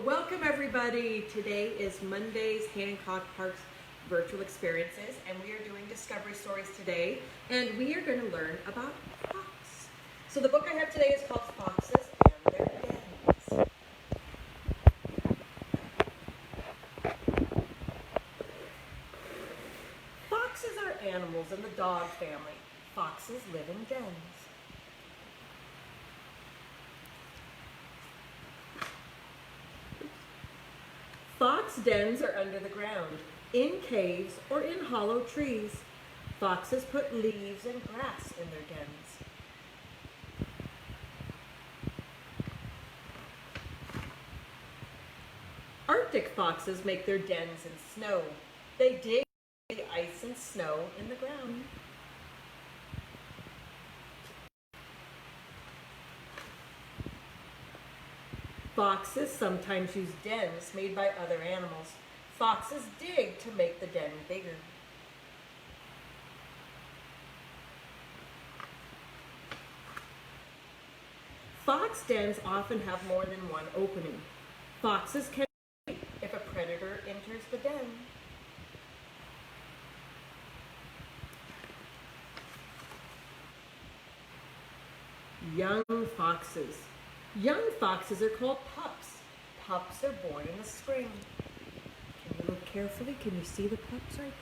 Welcome everybody. Today is Monday's Hancock Park's virtual experiences, and we are doing discovery stories today, and we are going to learn about fox. So the book I have today is called Foxes and Their Dens. Foxes are animals in the dog family. Foxes live in dens. Fox dens are under the ground, in caves or in hollow trees. Foxes put leaves and grass in their dens. Arctic foxes make their dens in snow. They dig the ice and snow in the ground. Foxes sometimes use dens made by other animals. Foxes dig to make the den bigger. Fox dens often have more than one opening. Foxes can escape if a predator enters the den. Young foxes. Young foxes are called pups. Pups are born in the spring. Can you look carefully? Can you see the pups right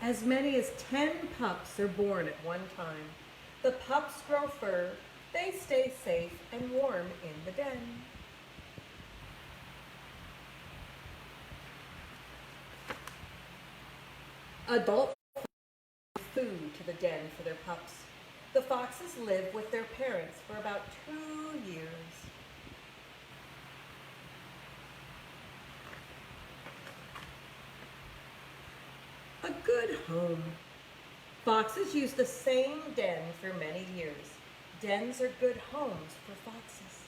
there? As many as 10 pups are born at one time. The pups grow fur. They stay safe and warm in the den. Adult foxes bring food to the den for their pups. The foxes live with their parents for about 2 years. A good home. Foxes use the same den for many years. Dens are good homes for foxes.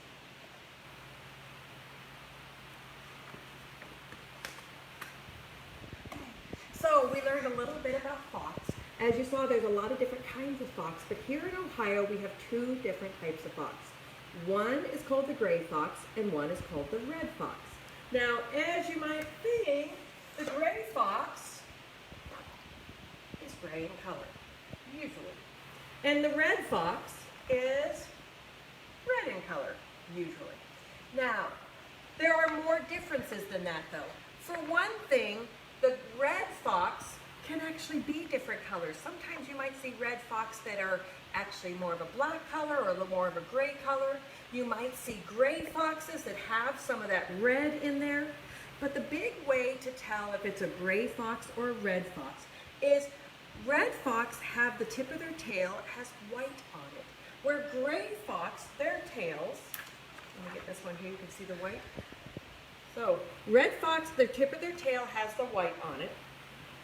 So we learned a little bit about fox. As you saw, there's a lot of different kinds of fox, but here in Ohio we have 2 different types of fox. One is called the gray fox and one is called the red fox. Now, as you might think, the gray fox is gray in color, usually. And the red fox is red in color, usually. Now, there are more differences than that though. For one thing, the red fox can actually be different colors. Sometimes you might see red fox that are actually more of a black color or a little more of a gray color. You might see gray foxes that have some of that red in there. But the big way to tell if it's a gray fox or a red fox is red fox have the tip of their tail has white on it. Where gray fox, their tails, let me get this one here, you can see the white. So, red fox, the tip of their tail has the white on it.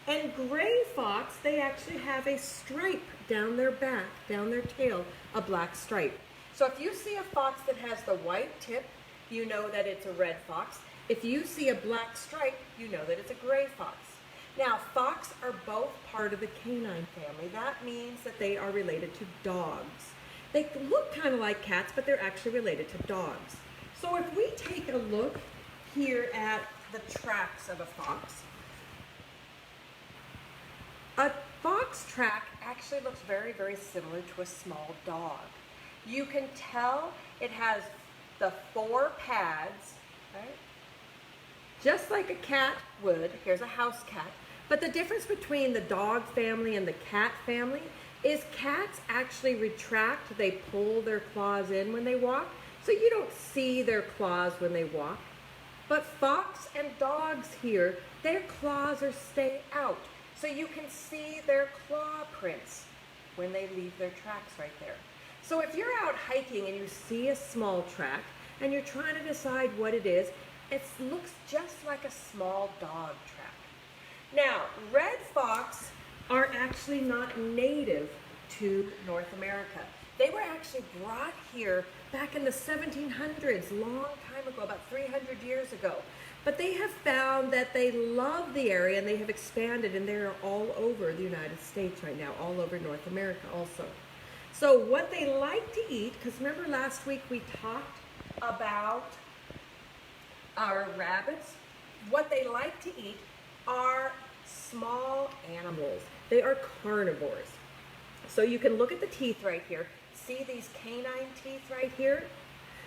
And gray fox, they actually have a stripe down their back, down their tail, a black stripe. So if you see a fox that has the white tip, you know that it's a red fox. If you see a black stripe, you know that it's a gray fox. Now, fox are both part of the canine family. That means that they are related to dogs. They look kind of like cats, but they're actually related to dogs. So if we take a look here at the tracks of a fox. A fox track actually looks very, very similar to a small dog. You can tell it has the 4 pads, right? Just like a cat would. Here's a house cat. But the difference between the dog family and the cat family is cats actually retract. They pull their claws in when they walk, so you don't see their claws when they walk. But fox and dogs here, their claws are stay out. So you can see their claw prints when they leave their tracks right there. So if you're out hiking and you see a small track and you're trying to decide what it is, it looks just like a small dog track. Now, red fox are actually not native to North America. They were actually brought here back in the 1700s, long time ago, about 300 years ago. But they have found that they love the area and they have expanded, and they're all over the United States right now, all over North America also. So what they like to eat, because remember last week we talked about our rabbits, what they like to eat are small animals. They are carnivores. So you can look at the teeth right here. See these canine teeth right here?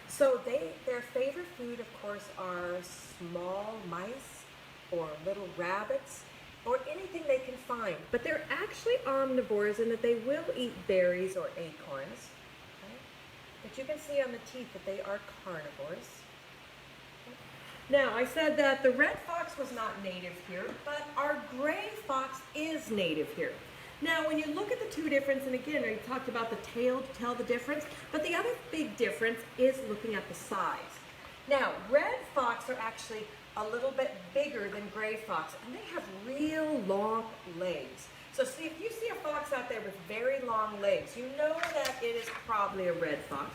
So their favorite food, of course, are small mice or little rabbits or anything they can find. But they're actually omnivores in that they will eat berries or acorns. Okay? But you can see on the teeth that they are carnivores. Now, I said that the red fox was not native here, but our gray fox is native here. Now, when you look at the two differences, and again, I talked about the tail to tell the difference, but the other big difference is looking at the size. Now, red fox are actually a little bit bigger than gray fox, and they have real long legs. So see, if you see a fox out there with very long legs, you know that it is probably a red fox.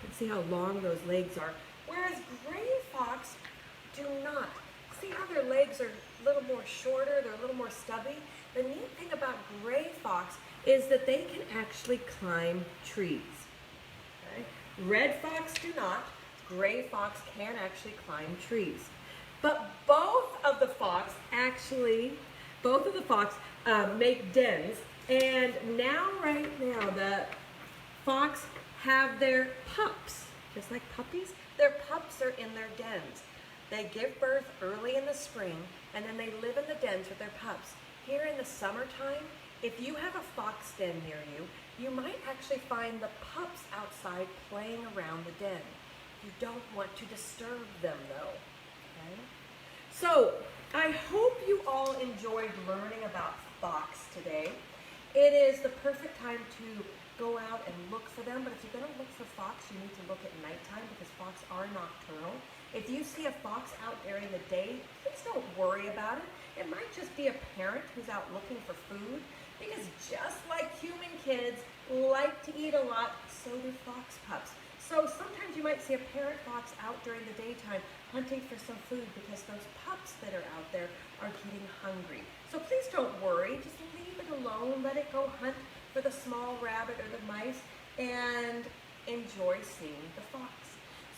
You can see how long those legs are. Whereas gray fox do not. See how their legs are a little more shorter, they're a little more stubby? The neat thing about gray fox is that they can actually climb trees. Okay? Red fox do not. Gray fox can actually climb trees. But both of the fox make dens. And now, right now, the fox have their pups, just like puppies. Their pups are in their dens. They give birth early in the spring, and then they live in the dens with their pups. Here in the summertime, if you have a fox den near you, you might actually find the pups outside playing around the den. You don't want to disturb them though. Okay? So, I hope you all enjoyed learning about fox today. It is the perfect time to go out and look for them, but if you're going to look for fox, you need to look at nighttime because fox are nocturnal. If you see a fox out during the day, please don't worry about it. It might just be a parent who's out looking for food, because just like human kids like to eat a lot, so do fox pups. So sometimes you might see a parent fox out during the daytime hunting for some food because those pups that are out there are getting hungry. So please don't worry, just leave it alone, let it go hunt for the small rabbit or the mice, and enjoy seeing the fox.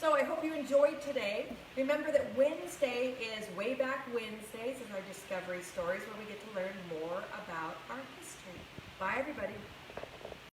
So I hope you enjoyed today. Remember that Wednesday is Way Back Wednesdays, is our Discovery Stories, where we get to learn more about our history. Bye, everybody.